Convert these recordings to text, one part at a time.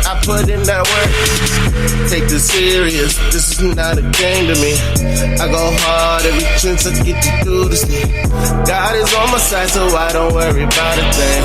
I put in that work. Take this serious, this is not a game to me. I go hard every chance I get to do this thing. God is on my side, so I don't worry about a thing.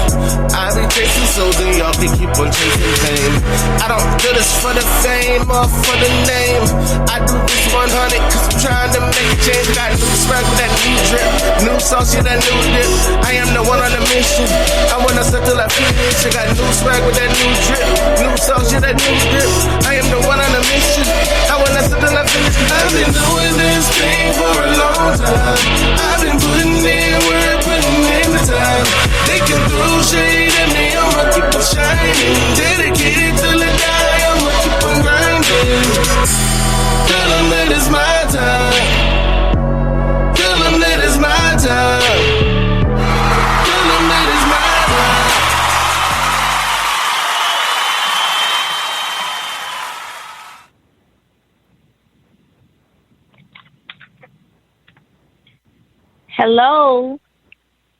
I be chasing souls and y'all can keep on chasing fame. I don't do this for the fame or for the name. I do this 100 cause I'm trying to make a change. Got new swag with that new drip, new sauce, yeah, that new dip. I am the one on a mission. I wanna start till I finish. I got new swag with that new drip, new sauce, yeah, that new dip. I am the one on a mission. I wanna start till I finish. I've been doing this thing for a long time. I've been putting in work, putting in the time. They can throw shade at me, I'ma keep on shining. Dedicated till I die, I'ma keep on grinding. Tell them that it's my time. Tell them that it's my time. Tell them that it's my time. Hello,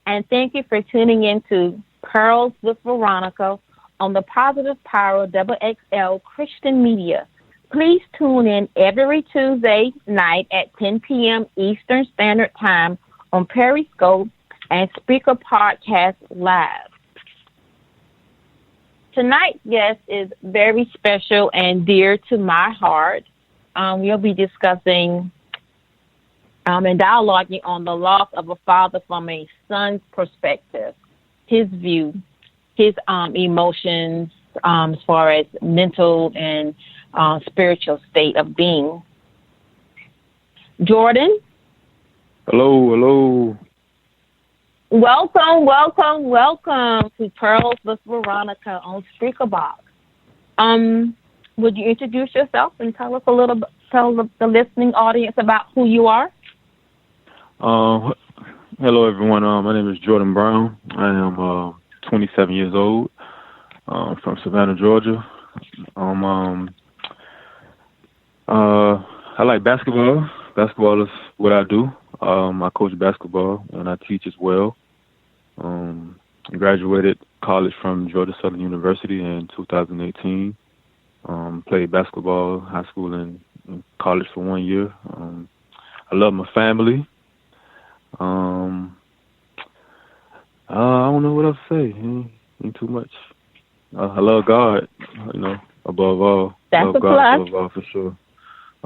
and thank you for tuning in to Pearls with Veronica on the Positive Power XXL Christian Media. Please tune in every Tuesday night at 10 p.m. Eastern Standard Time on Periscope and Speaker Podcast Live. Tonight's guest is very special and dear to my heart. We'll be discussing and dialoguing on the loss of a father from a son's perspective, his view, his emotions as far as mental and spiritual state of being. Jordan? Hello. Welcome to Pearls with Veronica on Speakerbox. Would you introduce yourself and tell us tell the listening audience about who you are? Hello, everyone. My name is Jordan Brown. I am 27 years old. From Savannah, Georgia. I like basketball. Basketball is what I do. I coach basketball and I teach as well. I graduated college from Georgia Southern University in 2018. Played basketball, high school and college for 1 year. I love my family. I don't know what else to say. Ain't too much. I love God, above all. That's love a God plus. above all for sure.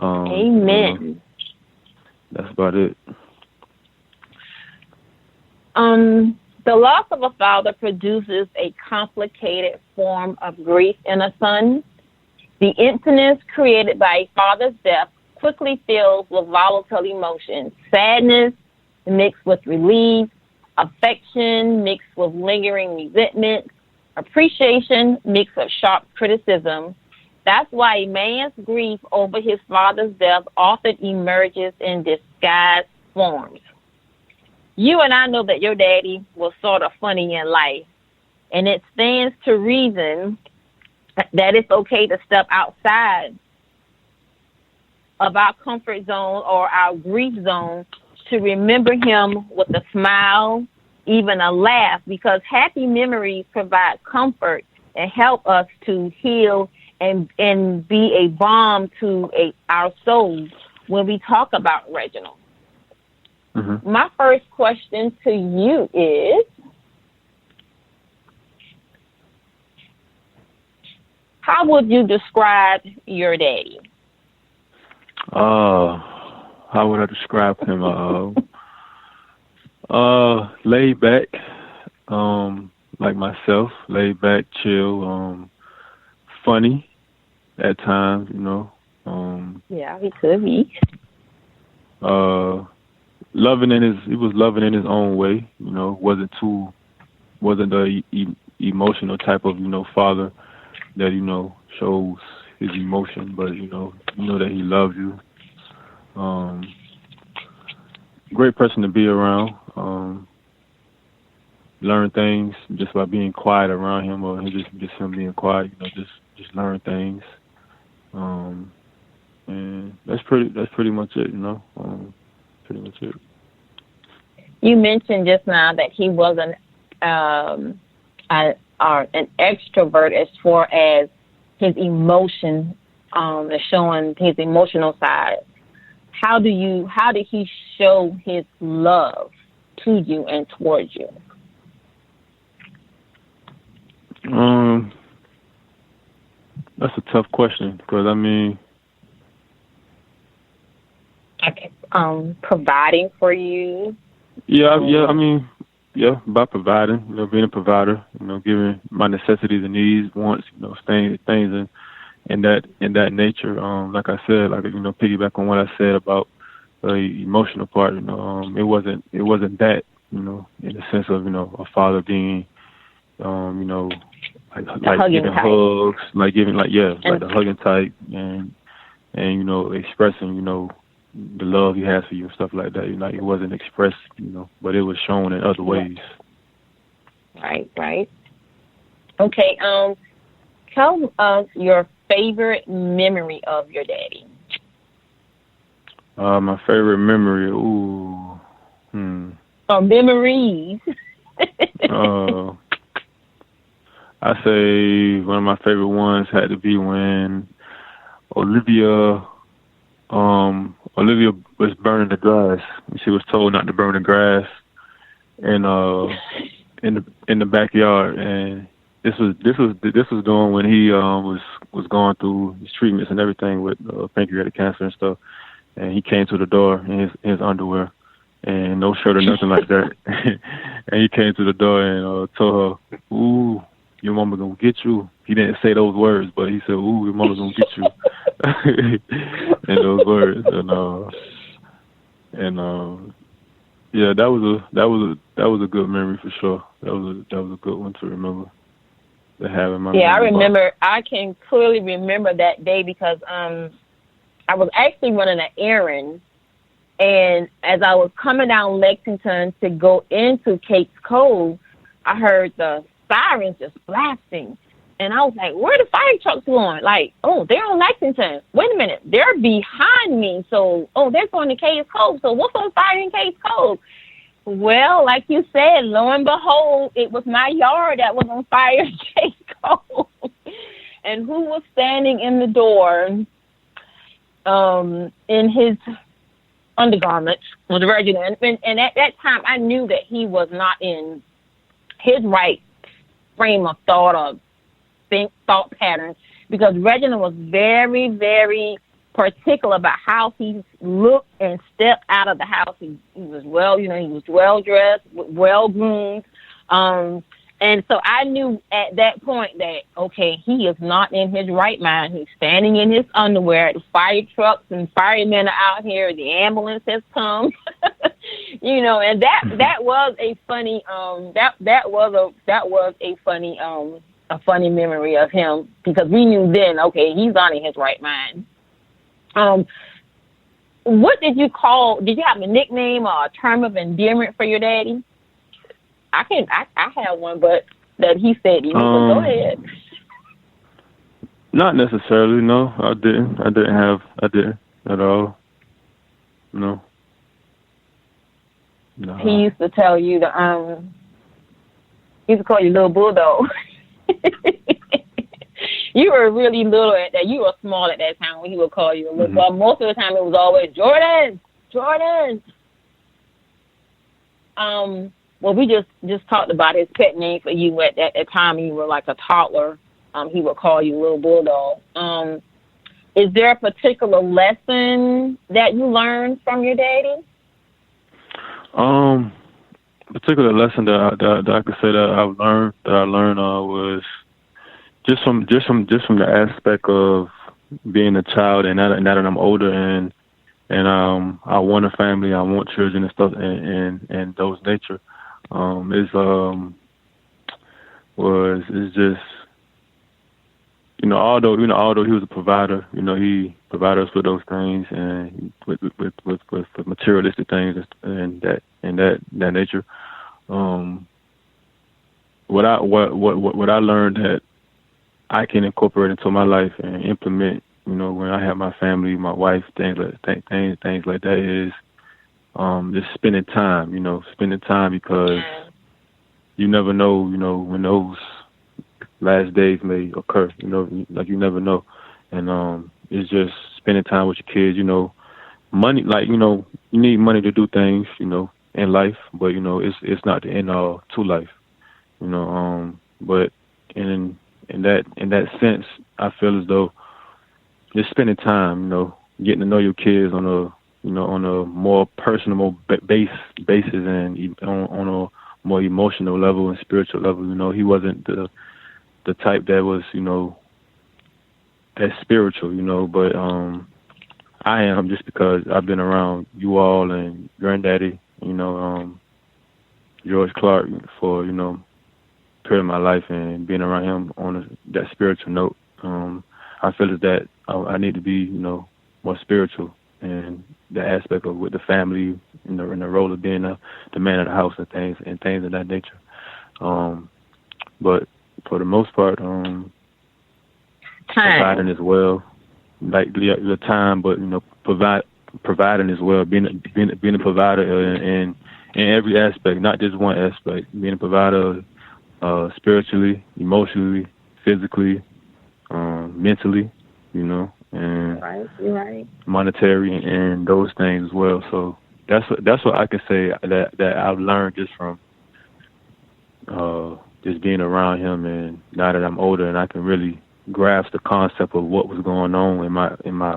Amen. That's about it. The loss of a father produces a complicated form of grief in a son. The emptiness created by a father's death quickly fills with volatile emotions, sadness mixed with relief, affection mixed with lingering resentment, appreciation mixed with sharp criticism. That's why a man's grief over his father's death often emerges in disguised forms. You and I know that your daddy was sort of funny in life, and it stands to reason that it's okay to step outside of our comfort zone or our grief zone to remember him with a smile, even a laugh, because happy memories provide comfort and help us to heal and be a balm to our souls when we talk about Reginald. Mm-hmm. My first question to you is, how would you describe your daddy? How would I describe him? Laid back, like myself, laid back, chill, funny at times, Yeah, he could be. Loving he was loving in his own way, wasn't the emotional type of, father that, shows his emotion, but, that he loves you. Great person to be around. Learn things just by being quiet around him, or just him being quiet. Just learn things. And that's pretty much it. Pretty much it. You mentioned just now that he wasn't an extrovert as far as his emotion, and showing his emotional side. How did he show his love to you and towards you? That's a tough question because Okay, providing for you. Yeah, by providing, being a provider, giving my necessities and needs, wants, things in that nature. Like I said, piggyback on what I said about the emotional part. It wasn't that, in the sense of a father being, like giving hugs, like giving like the hugging type, and expressing, the love he has for you and stuff like that. It wasn't expressed, but it was shown in other ways. Right. Okay. Tell us your favorite memory of your daddy. My favorite memory. Or memories. I say one of my favorite ones had to be when Olivia was burning the grass. She was told not to burn the grass, and in the backyard. And this was doing when he was going through his treatments and everything with pancreatic cancer and stuff. And he came to the door in his underwear and no shirt or nothing like that. And he came to the door and told her, "Ooh, your mama gonna get you." He didn't say those words, but he said, "Ooh, your mama gonna get you." In those words, yeah, that was a good memory for sure. That was a good one to remember. To have in my memory. I remember. I can clearly remember that day because I was actually running an errand, and as I was coming down Lexington to go into Cape Cove, I heard the sirens just blasting. And I was like, where the fire trucks going? Like, oh, they're on Lexington. Wait a minute. They're behind me. So, they're going to Case Cove. So what's on fire in Case Cove? Well, like you said, lo and behold, it was my yard that was on fire in Case Cove. And who was standing in the door in his undergarments was Reginald. And at that time, I knew that he was not in his right frame of thought or thought patterns, because Reginald was very, particular about how he looked and stepped out of the house. He was well dressed, well groomed, and so I knew at that point that okay, he is not in his right mind. He's standing in his underwear. The fire trucks and firemen are out here. The ambulance has come, and that was a funny a funny memory of him, because we knew then, okay, he's not in his right mind. What did you have a nickname or a term of endearment for your daddy? I have one, but that he said, go ahead. Not necessarily, no. I didn't at all. No. He used to tell you he used to call you little bulldog. You were really little at that. You were small at that time when he would call you a little. Mm-hmm. Well, most of the time it was always Jordan. Well, we just talked about his pet name for you at that time. You were like a toddler. He would call you little bulldog. Is there a particular lesson that you learned from your daddy? Particular lesson that I could say that I learned was just from the aspect of being a child, and now that I'm older and I want a family, I want children and stuff, and those nature is just although he was a provider, he provided us with those things and with materialistic things and that nature. What I learned that I can incorporate into my life and implement, when I have my family, my wife, things like that is just spending time, because you never know, when those last days may occur. Like you never know, and it's just spending time with your kids. Money, like you need money to do things. In life, but it's not the end all to life. But in that sense, I feel as though just spending time, getting to know your kids on a more personal basis and on a more emotional level and spiritual level. He wasn't the type that was, as spiritual, but I am, just because I've been around you all and Granddaddy, George Clark for, period of my life, and being around him on that spiritual note. I feel that I need to be, more spiritual, and the aspect of with the family, in the role of being the man of the house and things of that nature. But for the most part, providing as well, like the time, but providing as well, being a provider in every aspect, not just one aspect. Being a provider spiritually, emotionally, physically, mentally, and right. monetary and those things as well. So that's what I can say that I've learned just from just being around him, and now that I'm older and I can really grasp the concept of what was going on in my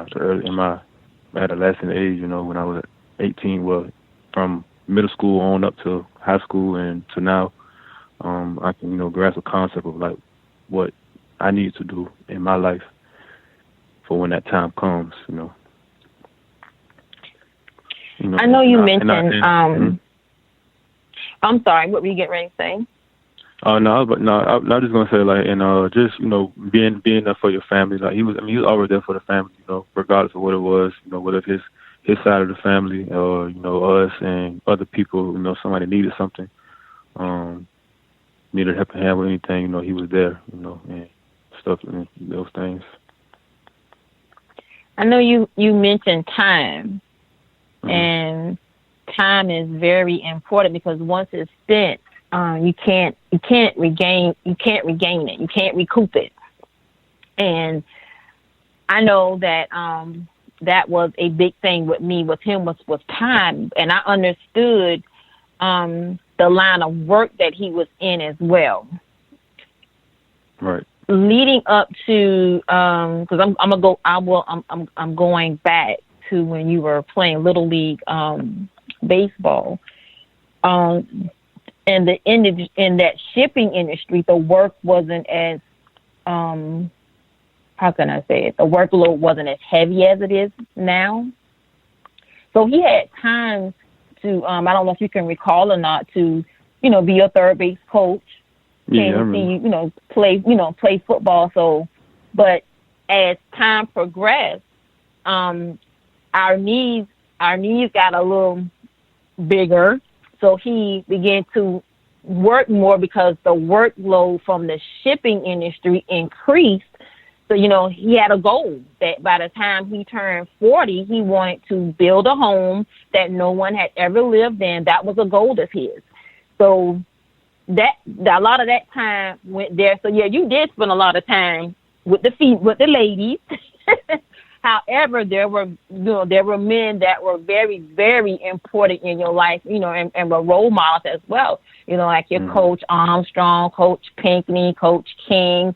adolescent age, when I was 18, well, from middle school on up to high school and to now, I can, grasp the concept of like what I need to do in my life for when that time comes, I know you mentioned, I'm sorry, what were you getting ready to say? I'm just gonna say, like, and just being there for your family. Like he was always there for the family, regardless of what it was, whether it's his side of the family or us and other people. Somebody needed something, needed help and hand with anything. He was there, and stuff and those things. I know you mentioned time, and time is very important because once it's spent, you can't regain it. You can't recoup it. And I know that that was a big thing with me, with him, was time. And I understood the line of work that he was in as well. Right. Leading up to, because I'm going back to when you were playing Little League baseball. And in that shipping industry, the work wasn't as, how can I say it? The workload wasn't as heavy as it is now. So he had time to, I don't know if you can recall or not, to, be a third base coach. Play football. So, but as time progressed, our needs got a little bigger. So he began to work more because the workload from the shipping industry increased. So, he had a goal that by the time he turned 40, he wanted to build a home that no one had ever lived in. That was a goal of his. So that a lot of that time went there. So yeah, you did spend a lot of time with the ladies. However, there were men that were very, very important in your life, and were role models as well. Like your Coach Armstrong, Coach Pinckney, Coach King,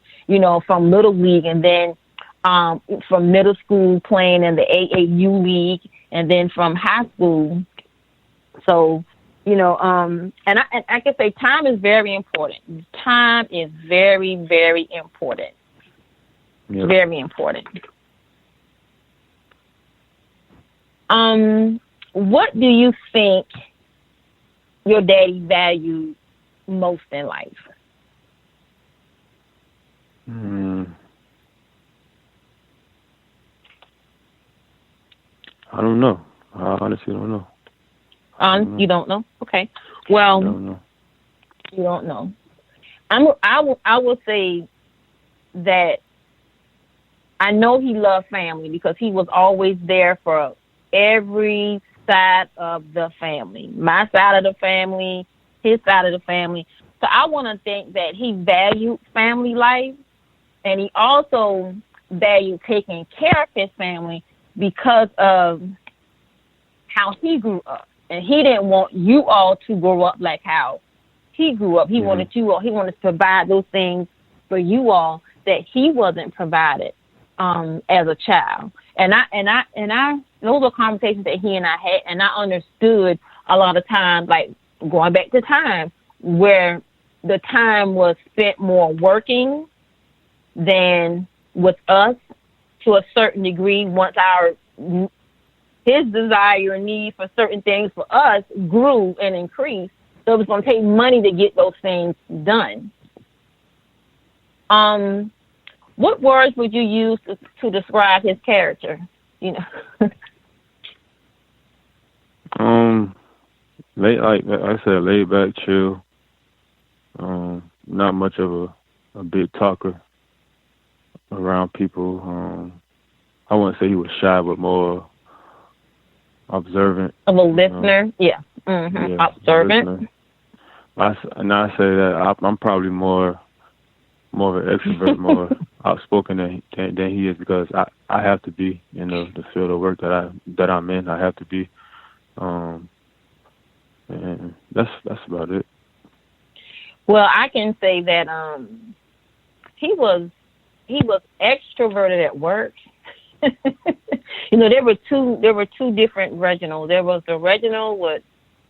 from Little League, and then from middle school playing in the AAU league, and then from high school. So, and I can say time is very important. Time is very, very important. Yep. Very important. What do you think your daddy valued most in life? I don't know. I honestly don't know. You don't know? Okay. Well, I don't know. You don't know. I will say that I know he loved family because he was always there for every side of the family. My side of the family, his side of the family. So I want to think that he valued family life, and he also valued taking care of his family because of how he grew up. And he didn't want you all to grow up like how he grew up. He wanted you all, he wanted to provide those things for you all that he wasn't provided as a child. And those are conversations that he and I had, and I understood a lot of times, like going back to time where the time was spent more working than with us to a certain degree. Once his desire and need for certain things for us grew and increased, so it was going to take money to get those things done. What words would you use to describe his character? You know. Like I said, laid back, chill. Not much of a big talker around people. I wouldn't say he was shy, but more observant. Of a listener, yeah, observant. I say that I'm probably more of an extrovert, more outspoken than he is, because I have to be in the field of work that I'm in. I have to be, and that's about it. Well, I can say that he was extroverted at work. You know, there were two different Reginalds. There was the Reginald with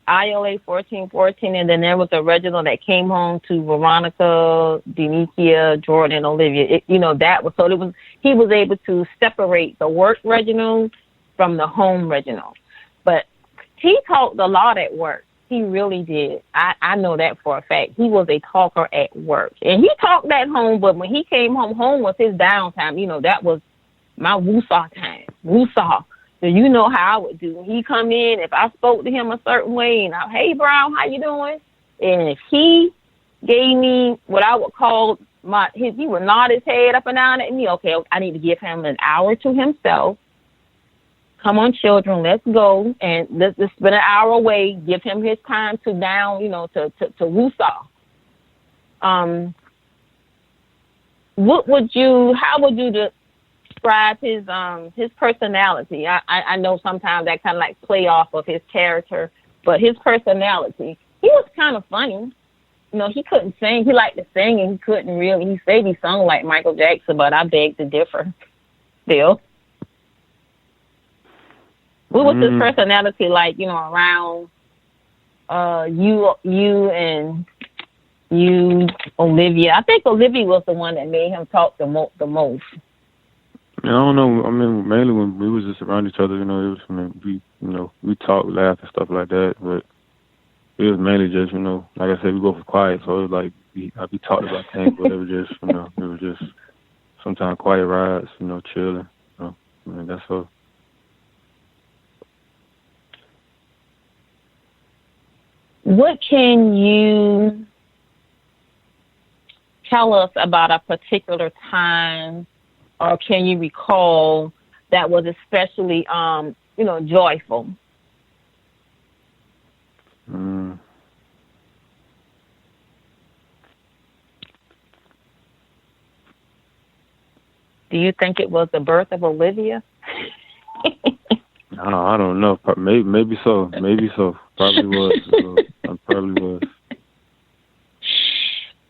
ILA 1414, and then there was a Reginald that came home to Veronica, Denikia, Jordan, Olivia. That was, so it was, he was able to separate the work Reginald from the home Reginald. But he talked a lot at work. He really did. I know that for a fact. He was a talker at work. And he talked at home, but when he came home was his downtime. That was my woosah time. Woosah. So you know how I would do. When he come in, if I spoke to him a certain way, and hey, Brown, how you doing? And if he gave me what I would call he would nod his head up and down at me, okay, I need to give him an hour to himself. Come on, children, let's go, and let's spend an hour away. Give him his time to to woosah. How would you describe his personality? I know sometimes that kind of like play off of his character, but his personality, he was kind of funny. He couldn't sing. He liked to sing, and he couldn't really. He said he sung like Michael Jackson, but I beg to differ. Still. What was his personality like, around you and Olivia? I think Olivia was the one that made him talk the most. I don't know. I mean, mainly when we was just around each other, it was we talk, laugh, and stuff like that. But it was mainly just, like I said, we go for quiet. So it was like we talked about things, but it was just, it was just sometimes quiet rides, chilling. That's all. What can you tell us about a particular time, or can you recall that was especially, joyful? Do you think it was the birth of Olivia? I don't know. Maybe so. Probably was. Probably was.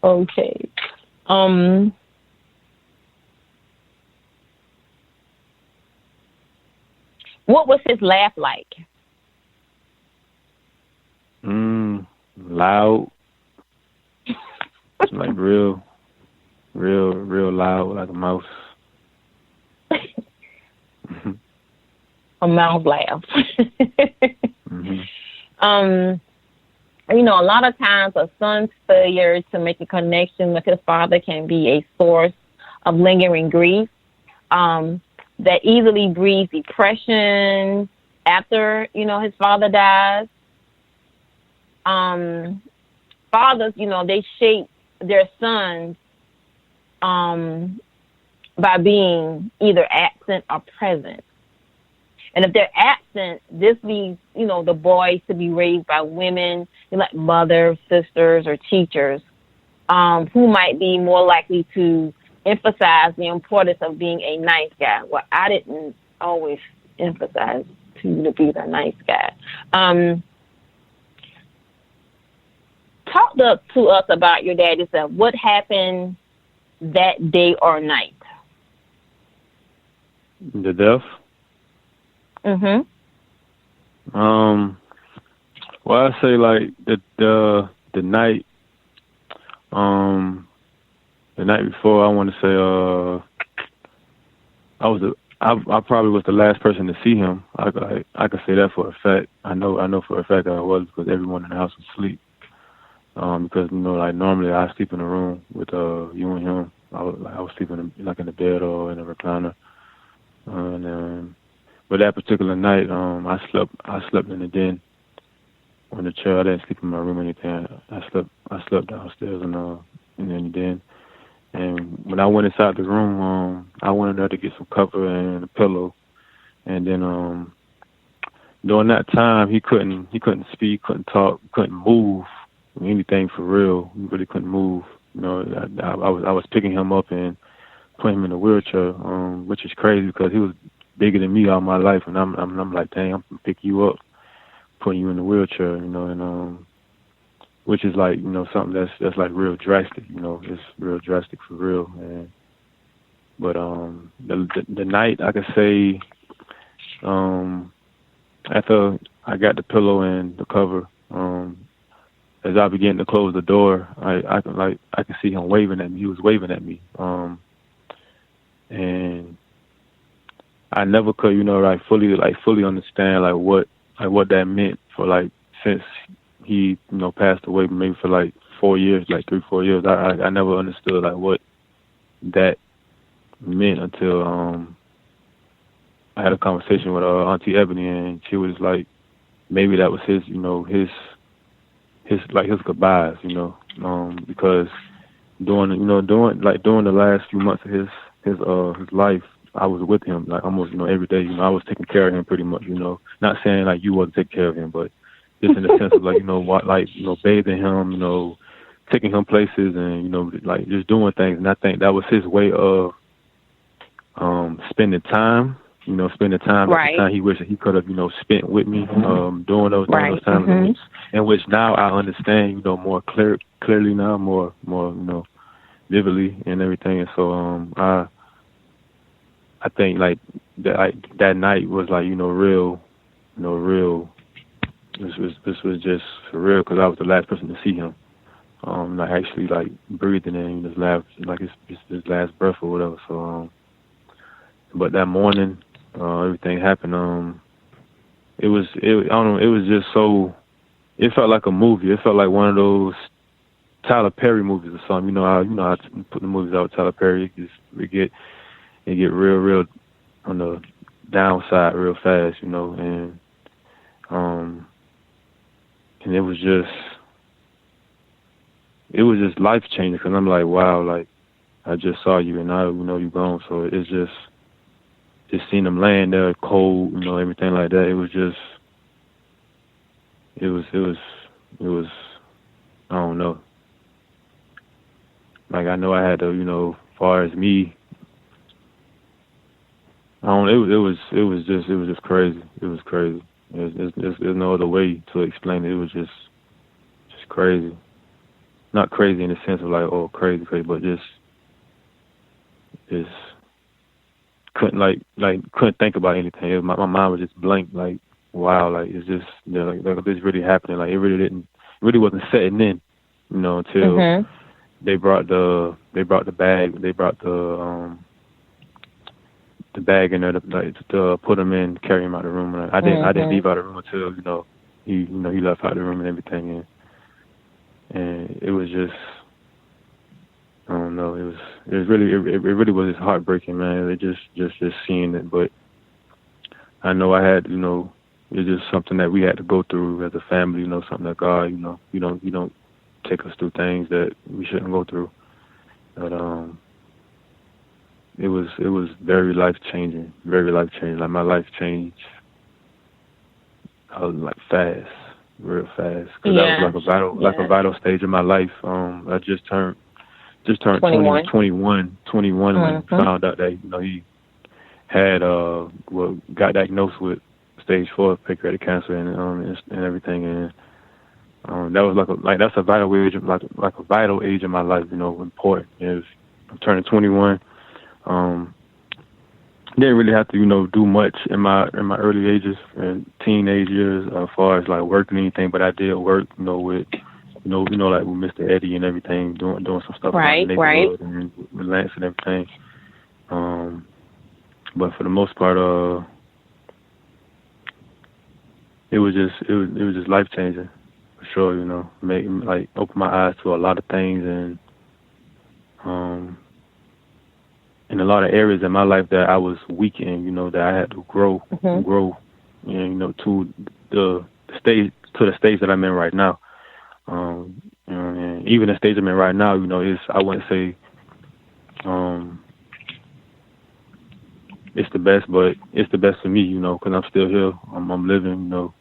Okay. What was his laugh like? Loud. Like real loud, like a mouse. A mouse laugh. A lot of times a son's failure to make a connection with his father can be a source of lingering grief that easily breeds depression after, his father dies. Fathers, they shape their sons by being either absent or present. And if they're absent, this leaves, the boys to be raised by women, like mothers, sisters, or teachers who might be more likely to emphasize the importance of being a nice guy. Well, I didn't always emphasize to be the nice guy. Talk to us about your dad yourself. What happened that day or night? The death? Mm-hmm. Well, I say like the night, the night before. I want to say I probably was the last person to see him. I could say that for a fact. I know for a fact that I was, because everyone in the house was asleep. Because like normally I sleep in a room with you and him. I was sleeping in the bed or in a recliner. But that particular night, I slept in the den on the chair. I didn't sleep in my room or anything. I slept downstairs in the den. And when I went inside the room, I went in there to get some cover and a pillow. And then during that time, he couldn't speak, couldn't talk, couldn't move anything for real. He really couldn't move. I was picking him up and putting him in a wheelchair, which is crazy because he was bigger than me all my life, and I'm like, dang, I'm gonna pick you up, putting you in the wheelchair, and which is like, something that's like real drastic, it's real drastic for real. But the night, I could say, after I got the pillow and the cover, as I began to close the door, I could see him waving at me. He was waving at me, and I never could, fully understand what that meant for since he, passed away, maybe for 4 years, 3-4 years. I never understood what that meant until I had a conversation with Auntie Ebony, and she was like, maybe that was his goodbyes, because during the last few months of his life, I was with him almost every day. I was taking care of him pretty much. Not saying you wasn't taking care of him, but just in the sense of bathing him, taking him places, and just doing things. And I think that was his way of spending time. Spending time right. At the time he wished that he could have spent with me, during those times, mm-hmm. in which now I understand more clearly now, more vividly and everything. And so I think that night was real, real. This was just for real, because I was the last person to see him. Actually breathing in his last his last breath or whatever. So but that morning, everything happened. It was just so. It felt like a movie. It felt like one of those Tyler Perry movies or something. How to put the movies out with Tyler Perry. It get real on the downside real fast, and it was just life changing, because I'm like, wow, I just saw you and now you gone. So it's just seeing them laying there cold, everything like that. It was I don't know. I know I had to, as far as me, I don't. It was just crazy. It was crazy. There's no other way to explain it. It was just crazy. Not crazy in the sense of crazy, but just couldn't couldn't think about anything. My mind was just blank. Wow. It's just this really happening. It really wasn't setting in. Until mm-hmm. they brought the bag. They brought the bag in there to put him in, carry him out of the room. And I didn't leave out of the room until he left out of the room and everything. And it was just, I don't know. It really was just heartbreaking, man. It just seeing it. But I know I had, it's just something that we had to go through as a family. Something that God, you don't take us through things that we shouldn't go through. But it was very life changing, very life changing. My life changed. I was fast, real fast, because that was a vital stage of my life. I just turned just turned 21 when he found out that, you know, he had got diagnosed with stage 4 pancreatic cancer and everything, and that was that's a vital age, like a vital age in my life, you know, important. I'm turning 21. Didn't really have to, you know, do much in my early ages and teenage years as far as like working or anything, but I did work, you know, with like with Mr. Eddie and everything, doing some stuff around the neighborhood and with Lance and everything. But for the most part, it was just life changing for sure. You know, open my eyes to a lot of things and in a lot of areas in my life that I was weak in. You know, that I had to grow, and you know, to the stage that I'm in right now. You know, and even the stage I'm in right now, you know, I wouldn't say it's the best, but it's the best for me, you know, because I'm still here. I'm living, you know,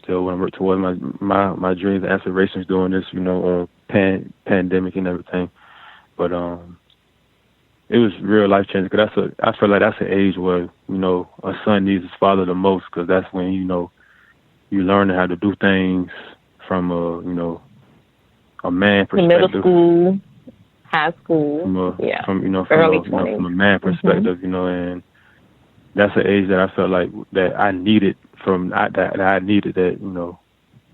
still want to work towards my dreams and aspirations during this, you know, pandemic and everything. But it was real life changing because I feel like that's an age where, you know, a son needs his father the most, because that's when, you know, you learn how to do things from a man perspective. Middle school, high school, from early 20s. From a man perspective, you know, and that's an age that I felt like that I needed that I needed that, you know,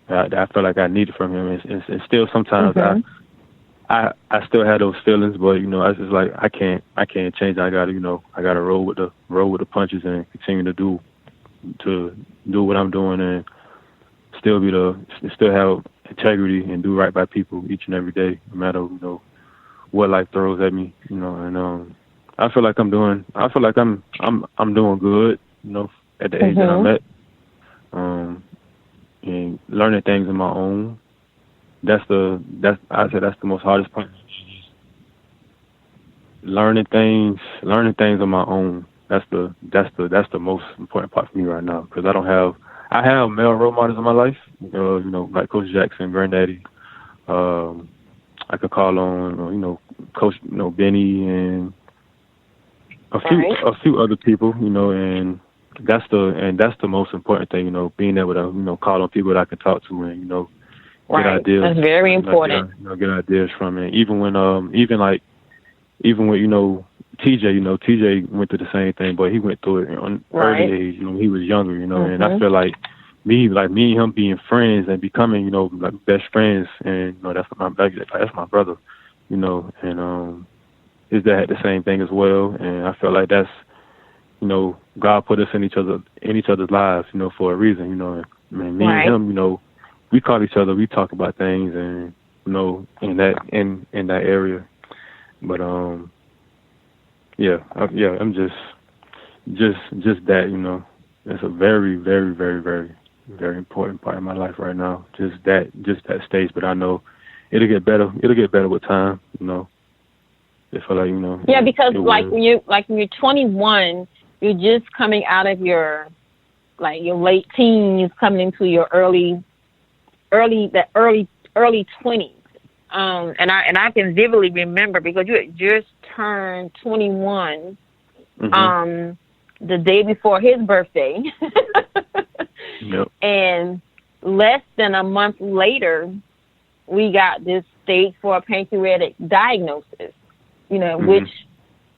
that I felt like I needed from him, and still sometimes I still had those feelings, but you know, I was just like I can't change. I gotta roll with the punches and continue to do what I'm doing and still have integrity and do right by people each and every day, no matter, you know, what life throws at me, you know. And I feel like I'm doing good, you know, at the age that I'm at, and learning things on my own. I'd say that's the most hardest part. Learning things on my own. That's the most important part for me right now, because I have male role models in my life, you know, like Coach Jackson, Granddaddy. I could call on, you know, Coach, you know, Benny and a few other people, you know, and that's the most important thing, you know, being able to, you know, call on people that I can talk to and, you know, get ideas. That's very important. Get ideas from it. Even when you know, TJ went through the same thing, but he went through it on early age, you know, when he was younger, you know, and I feel like me and him being friends and becoming, you know, like best friends, and you know, that's my brother, you know, and his dad had the same thing as well, and I feel like that's, you know, God put us in each other's lives, you know, for a reason, you know. And me and him, you know, we call each other, we talk about things, and you know, in that area. But I'm just that, you know. It's a very, very, very, very, very important part of my life right now. Just that stage. But I know it'll get better. It'll get better with time, you know. I feel like, you know. Yeah, because when you're 21, you're just coming out of your late teens, coming into your early 20s. And I can vividly remember, because you had just turned 21 the day before his birthday. Yep. And less than a month later, we got this stage 4 pancreatic diagnosis, you know, which,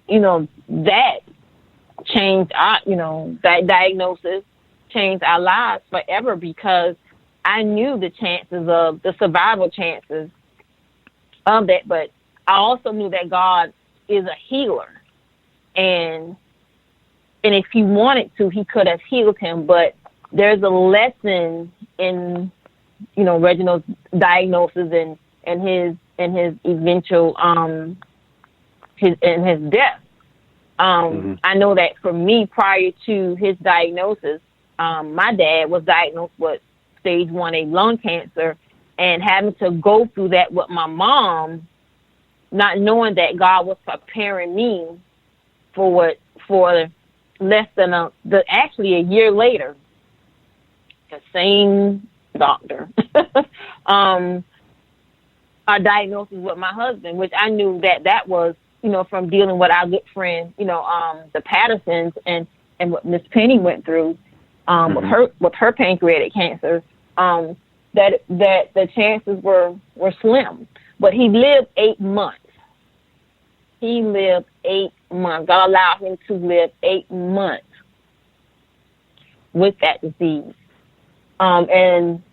you know, that changed that diagnosis changed our lives forever, because I knew the survival chances of that, but I also knew that God is a healer, and if he wanted to, he could have healed him. But there's a lesson in, you know, Reginald's diagnosis and his eventual his death. I know that for me, prior to his diagnosis, my dad was diagnosed with stage 1A lung cancer, and having to go through that with my mom, not knowing that God was preparing me for less than actually a year later, the same doctor, a diagnosis with my husband, which I knew that was, from dealing with our good friend, the Pattersons and what Miss Penny went through with her pancreatic cancer, that the chances were slim. But he lived 8 months. He lived 8 months. God allowed him to live 8 months with that disease. And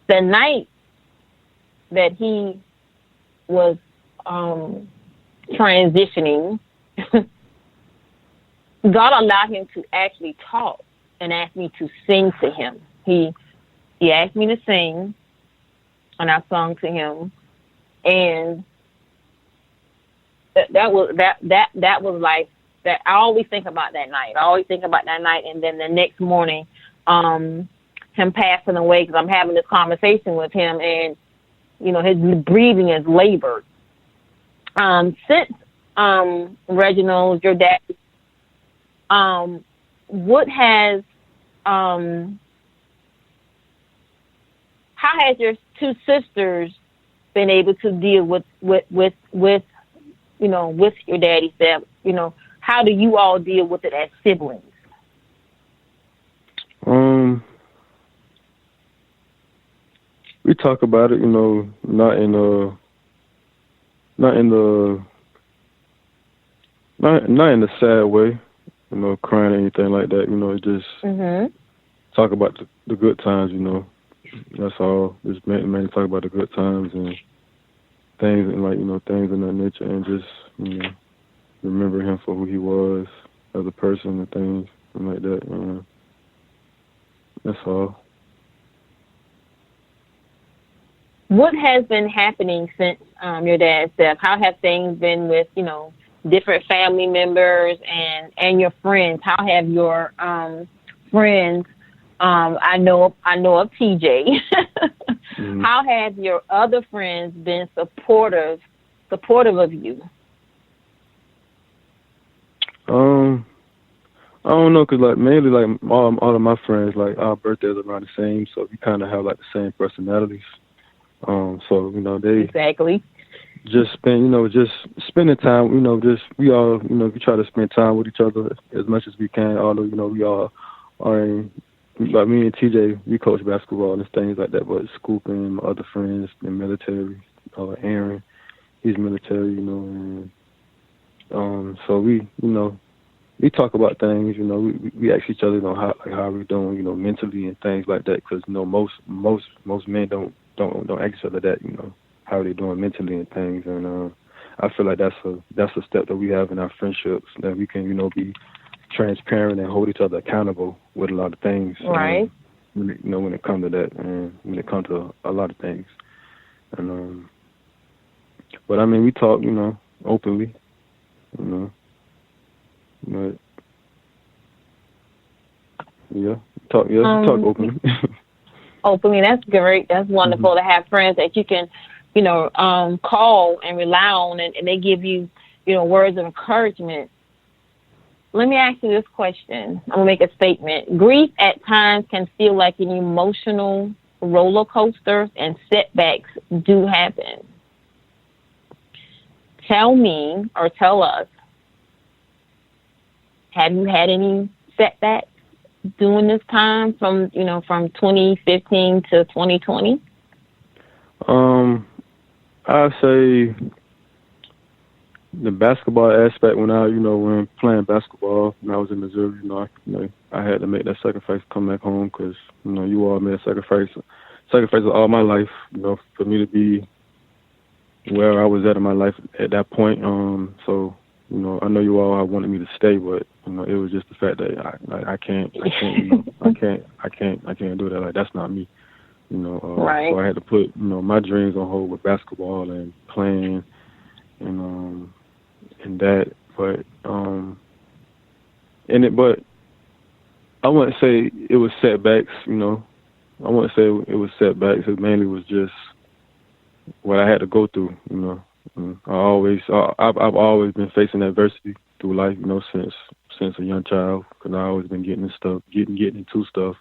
the night that he was transitioning, God allowed him to actually talk and asked me to sing to him. He asked me to sing, and I sung to him, and that was like that. I always think about that night. And then the next morning, him passing away, because I'm having this conversation with him, and his breathing is labored. Since Reginald, your dad, what has how has your two sisters been able to deal with your daddy's death? How do you all deal with it as siblings? We talk about it, not in the sad way, crying or anything like that. Just talk about the good times. That's all. Just mainly talk about the good times and things, and things in that nature, and just remember him for who he was as a person and things like that. That's all. What has been happening since your dad's death? How have things been with, different family members and your friends? How have your friends, I know of TJ, how have your other friends been supportive of you? I don't know, cause mainly all of my friends, our birthdays are around the same, so we kind of have the same personalities. So they exactly just spending time. We all we try to spend time with each other as much as we can. Although we all are in, like me and TJ, we coach basketball and things like that. But Scoop and my other friends in military, Aaron, he's military. And so we talk about things. We ask each other how we're doing. Mentally and things like that. Because most men don't ask each other that, how they doing mentally and things. And I feel like that's a step that we have in our friendships, that we can, be transparent and hold each other accountable with a lot of things. Right. When it comes to that, and when it comes to a lot of things. And but we talk, openly, but talk openly. Openly, that's great. That's wonderful to have friends that you can, call and rely on, and they give you, words of encouragement. Let me ask you this question. I'm going to make a statement. Grief at times can feel like an emotional roller coaster, and setbacks do happen. Tell me, or tell us, have you had any setbacks during this time from 2015 to 2020? I'd say the basketball aspect, when playing basketball, when I was in Missouri, I had to make that sacrifice to come back home, because, you all made a sacrifice of all my life, for me to be where I was at in my life at that point. So, I know you all wanted me to stay, but, it was just the fact that I can't do that. That's not me. Right. So I had to put, my dreams on hold with basketball and playing and that. But but I wouldn't say it was setbacks. I wouldn't say it was setbacks. It mainly was just what I had to go through. I've always been facing adversity through life. Since a young child, because I always been getting into stuff.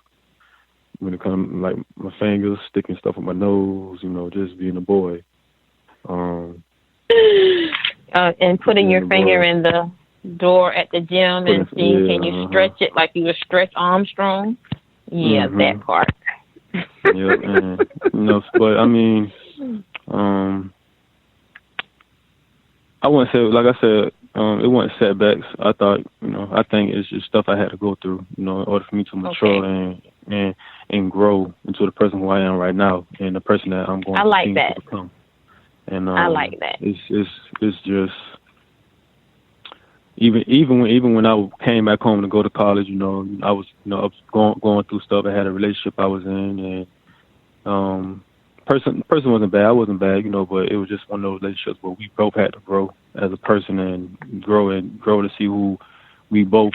when it comes like my fingers, sticking stuff in my nose, just being a boy. And putting your finger in the door at the gym and seeing, can you stretch it like you would stretch Armstrong? Yeah, that part. Yeah, and, but I mean, I wouldn't say, like I said, it wasn't setbacks. I thought, I think it's just stuff I had to go through, in order for me to mature and grow into the person who I am right now and the person that I'm going to become. And I like that. It's just even when I came back home to go to college, I was going through stuff. I had a relationship I was in, and person wasn't bad. I wasn't bad, but it was just one of those relationships where we both had to grow as a person and grow to see who we both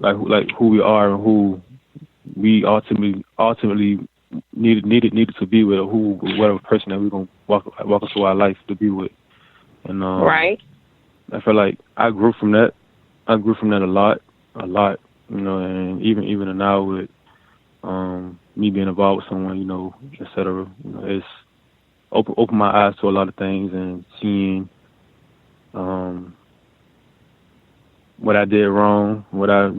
like who we are and who we ultimately needed to be with, whatever person that we're gonna walk into our life to be with. And right. I feel like I grew from that. I grew from that a lot, and even now with me being involved with someone, et cetera, it's opened my eyes to a lot of things and seeing what I did wrong, what I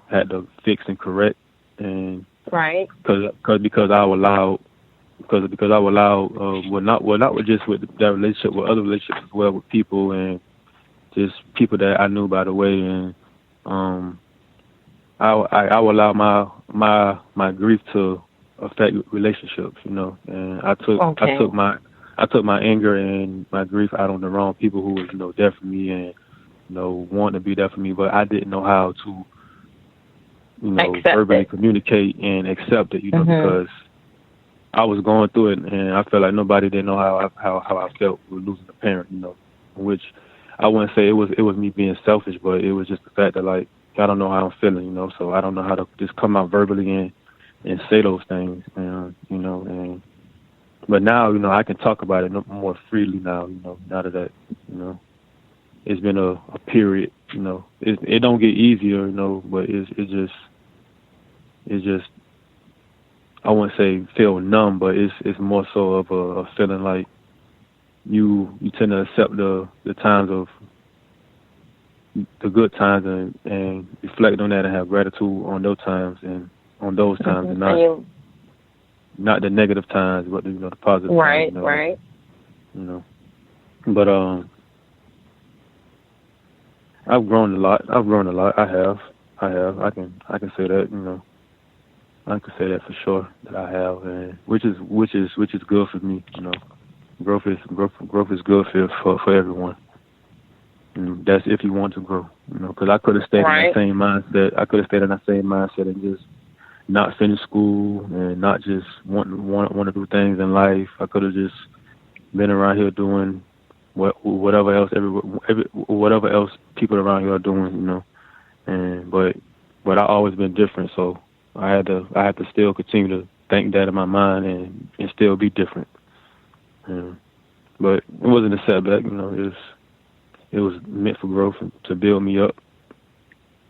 had to fix and correct, and right, because I would allow not just with that relationship, with other relationships as well, with people and just people that I knew by the way, and I would allow my grief to affect relationships, and I took my anger and my grief out on the wrong people who was there for me and wanting to be there for me, but I didn't know how to verbally communicate and accept it, because I was going through it, and I felt like nobody didn't know how I felt with losing a parent, which I wouldn't say it was me being selfish, but it was just the fact that like I don't know how I'm feeling, so I don't know how to just come out verbally and say those things, and but now I can talk about it more freely now, now that it's been a period, it don't get easier, but it's just I wouldn't say feel numb, but it's more so of a feeling like you tend to accept the times of the good times and reflect on that and have gratitude on those times and not the negative times, but the positive times. Right. But I've grown a lot. I have. I can say that. I can say that for sure that I have, and which is good for me. Growth is good for everyone. And that's if you want to grow. Because I could have stayed in that same mindset. I could have stayed in that same mindset and just not finish school and not just want to do things in life. I could have just been around here doing whatever else people around here are doing. And but I always been different, so I had to still continue to think that in my mind and still be different. But it wasn't a setback, it was meant for growth and to build me up.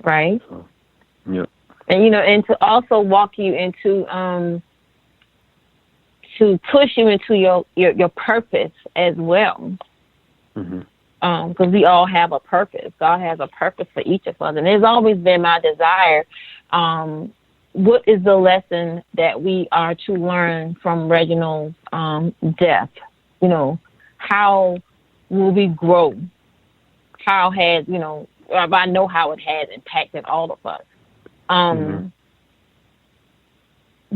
Right. So, yeah. And and to also walk you into to push you into your purpose as well. Because we all have a purpose. God has a purpose for each of us, and it's always been my desire. What is the lesson that we are to learn from Reginald's death? How will we grow? How has, I know how it has impacted all of us.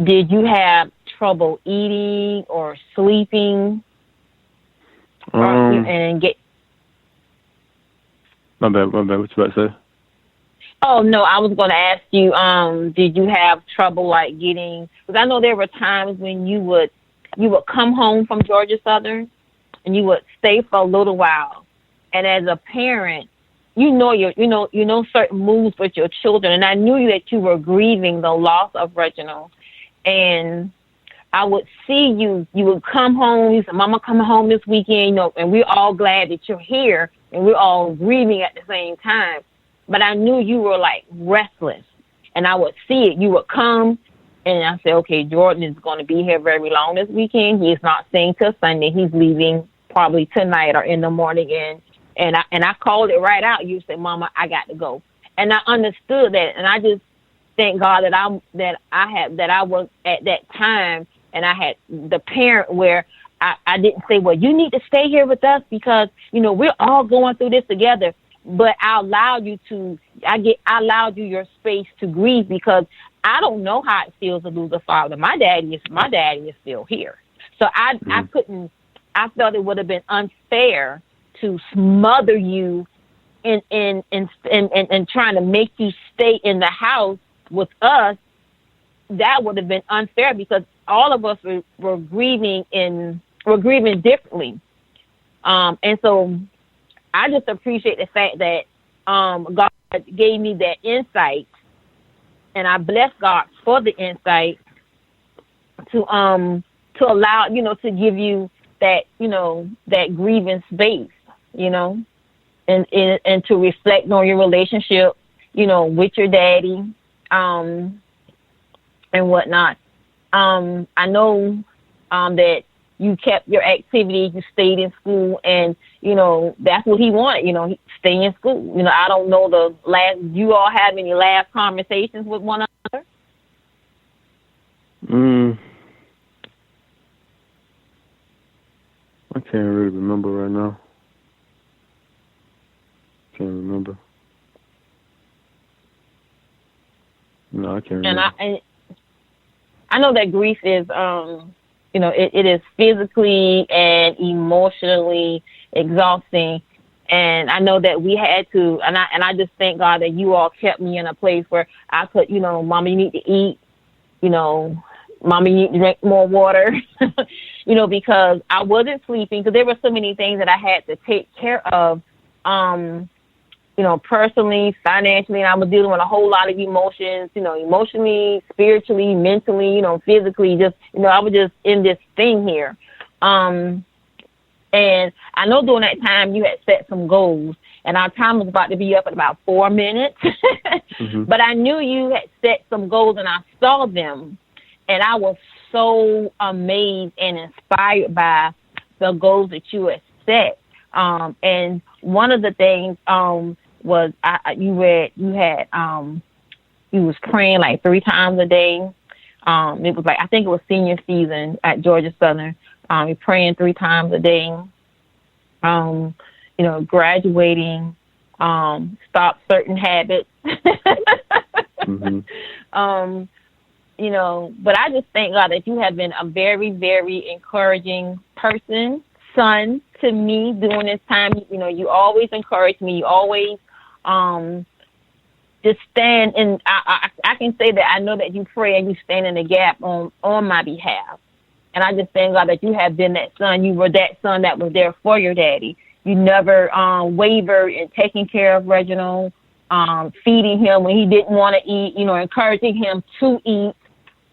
Did you have trouble eating or sleeping? And get... My bad. What you about to say? Oh, no, I was going to ask you, did you have trouble, like, getting... Because I know there were times when you would come home from Georgia Southern and you would stay for a little while. And as a parent, you know certain moves with your children. And I knew that you were grieving the loss of Reginald. And I would see you would come home. You said, Mama, coming home this weekend, and we're all glad that you're here. And we're all grieving at the same time. But I knew you were, like, restless. And I would see it. You would come, And I said, okay, Jordan is going to be here very long this weekend. He's not staying till Sunday. He's leaving probably tonight or in the morning. And I called it right out. You said, Mama, I got to go. And I understood that. And I just thank God that I was at that time, and I had the parent where I didn't say, well, you need to stay here with us because, we're all going through this together. But I allowed you your space to grieve because I don't know how it feels to lose a father. My daddy is still here. So I felt it would have been unfair to smother you in trying to make you stay in the house with us. That would have been unfair because all of us were grieving differently. And so I just appreciate the fact that God gave me that insight, and I bless God for the insight to allow, to give you that, that grieving space, and to reflect on your relationship, with your daddy, and whatnot. I know that you kept your activity, you stayed in school, and, that's what he wanted, stay in school. I don't know you all have any last conversations with one another? I can't really remember right now. Can't remember. No, I can't remember. And I know that grief is, it is physically and emotionally exhausting. And I know that we had to, and I just thank God that you all kept me in a place where I could, Mama, you need to eat, Mama, you need to drink more water, because I wasn't sleeping, because there were so many things that I had to take care of, personally, financially, and I was dealing with a whole lot of emotions, emotionally, spiritually, mentally, physically, just, I was just in this thing here. And I know during that time you had set some goals, and our time was about to be up in about 4 minutes, but I knew you had set some goals, and I saw them, and I was so amazed and inspired by the goals that you had set. And one of the things, was you was praying like 3 times a day. It was like, I think it was senior season at Georgia Southern. You're praying 3 times a day. Graduating, stop certain habits. But I just thank God that you have been a very, very encouraging son to me during this time. You always encourage me. You always just stand, and I can say that I know that you pray and you stand in the gap on my behalf. And I just thank God that you have been that son. You were that son that was there for your daddy. You never wavered in taking care of Reginald, feeding him when he didn't want to eat, encouraging him to eat.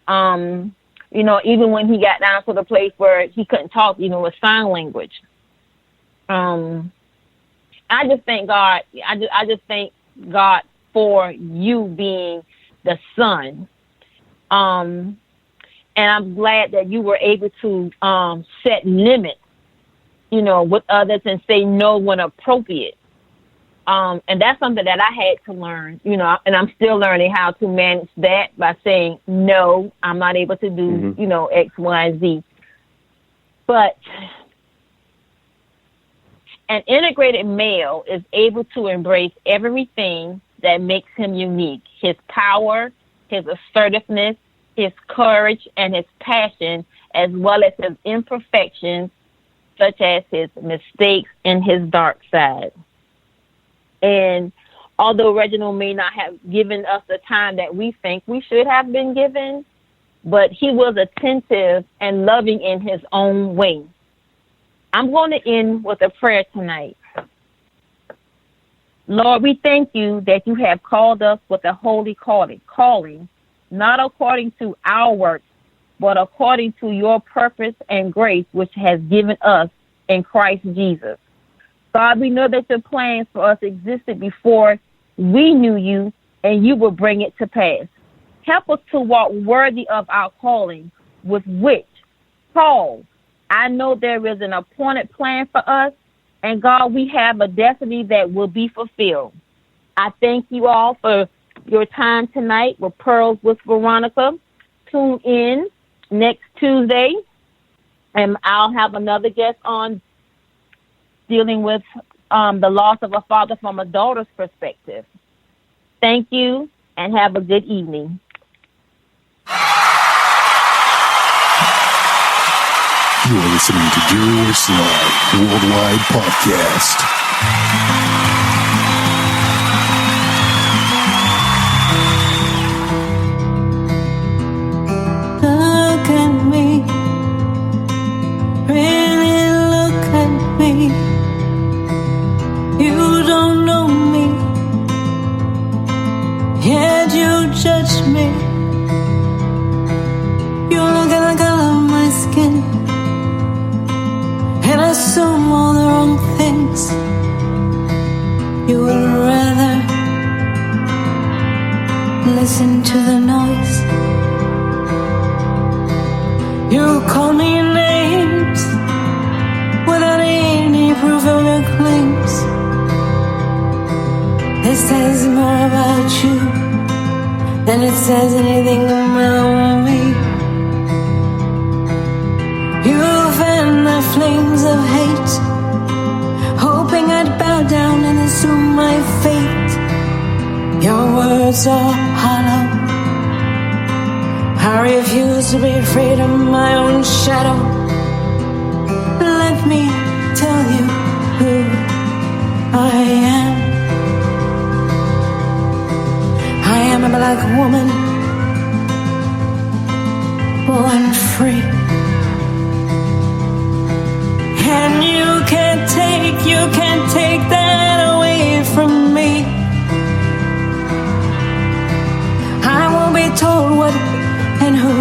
Even when he got down to the place where he couldn't talk, with sign language. I just thank God. I just thank God for you being the son. And I'm glad that you were able to set limits, with others and say no when appropriate. And that's something that I had to learn, and I'm still learning how to manage that by saying, no, I'm not able to do, X, Y, and Z. But an integrated male is able to embrace everything that makes him unique: his power, his assertiveness, his courage, and his passion, as well as his imperfections, such as his mistakes and his dark side. And although Reginald may not have given us the time that we think we should have been given, but he was attentive and loving in his own way. I'm going to end with a prayer tonight. Lord, we thank you that you have called us with a holy calling, not according to our works, but according to your purpose and grace, which has given us in Christ Jesus. God, we know that your plans for us existed before we knew you, and you will bring it to pass. Help us to walk worthy of our calling, with which, Paul, I know there is an appointed plan for us, and God, we have a destiny that will be fulfilled. I thank you all for your time tonight with Pearls with Veronica. Tune in next Tuesday, and I'll have another guest on dealing with the loss of a father from a daughter's perspective. Thank you, and have a good evening. You're listening to Gary Works Live Worldwide Podcast. Look at me, really look at me. You don't know me, yet you judge me. You look at the color of my skin and assume all the wrong things. You would rather listen to the noise. You call me names without any proof of your claims. This says more about you than it says anything about me. You fan the flames of hate, hoping I'd bow down and assume my fate. Your words are hollow. I refuse to be afraid of my own shadow. Let me tell you who I am. I am a black woman, born free. And you can't take that away from me. I won't be told what and who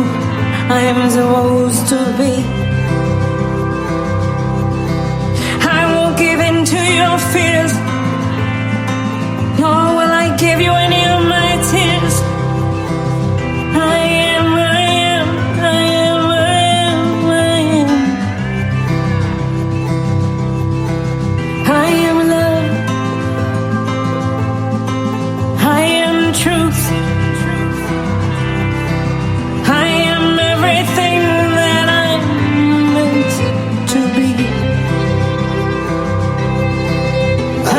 I am supposed to be. I won't give in to your fears, nor will I give you any of my tears. I am love. I am truth. I am everything that I'm meant to be. I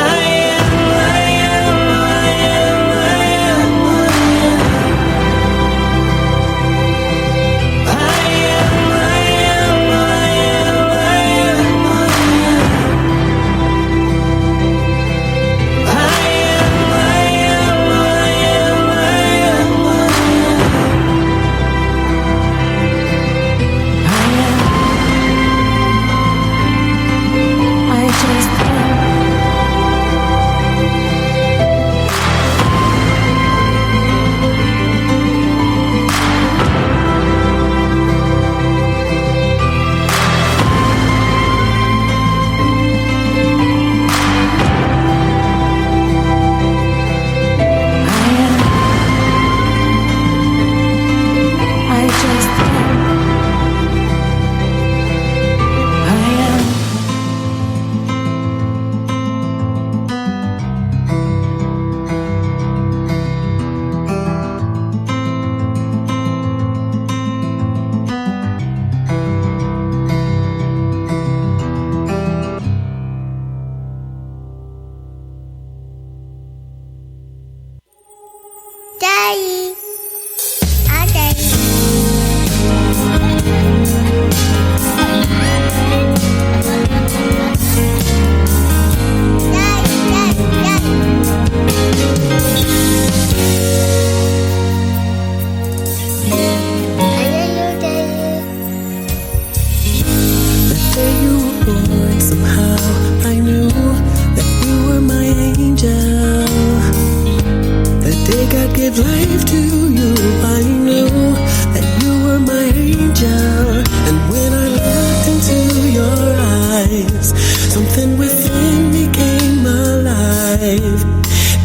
alive.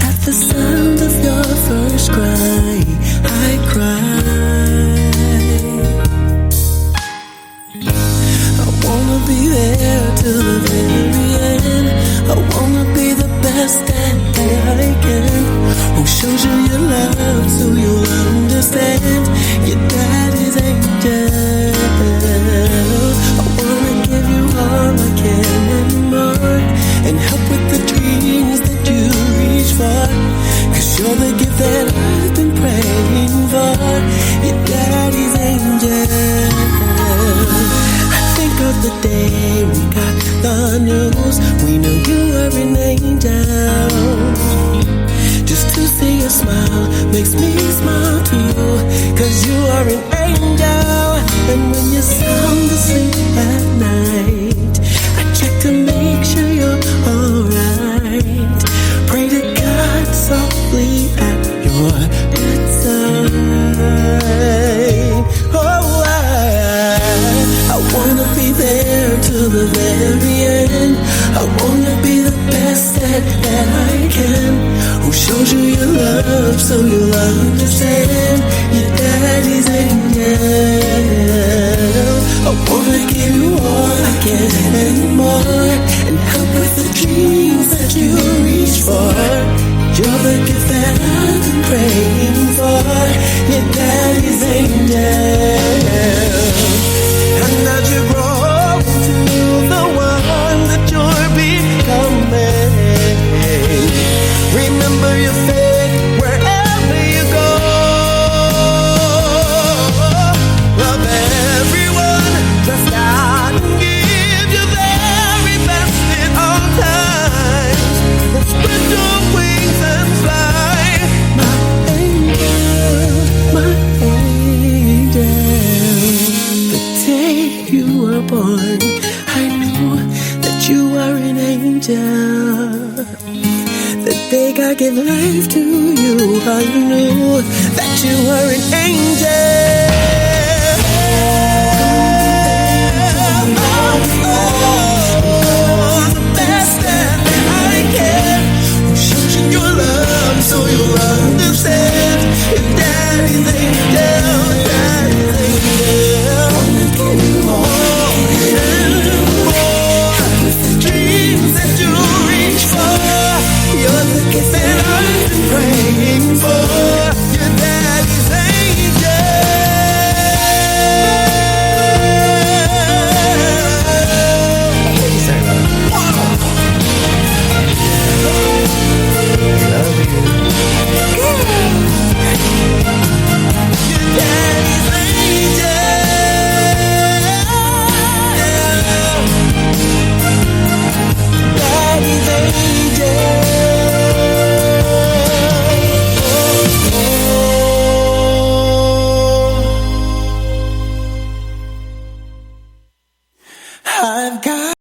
At the sound of your first cry, I cried. understand your daddy's angel. I wanna give you all I can and more, and help with the dreams that you reach for. 'Cause you're the gift that I've been praying for. Your daddy's angel. I think of the day we got the news. We knew you were an angel. Just to see your smile makes me smile too. 'Cause you are an angel. And when you're sound asleep at night, I check to make sure you're alright. Pray to God softly at your bedside. Oh, I wanna be there till the very end. I wanna be the best that I can. Who shows you your love so you'll understand your daddy's angel. I wanna give you all I can and more, and help with the dreams that you reach for. You're the gift that I've been praying for. Your daddy's angel. And as you grow to the one that you're becoming, remember your faith wherever you go. Love everyone, trust God, and give your very best in all times. And spread your wings and fly, my angel, my angel. The day you were born, I knew that you were an angel. The day God gave life to you, I knew that you were an angel. The best that I can. Shows you your love so you'll understand. Your daddy's angel, daddy's angel. Wanna give you more and more. With the dreams that you reach for. You're the gift that I've been praying for. Your daddy's angel. Love you. Your daddy's angel. Daddy's angel. I've got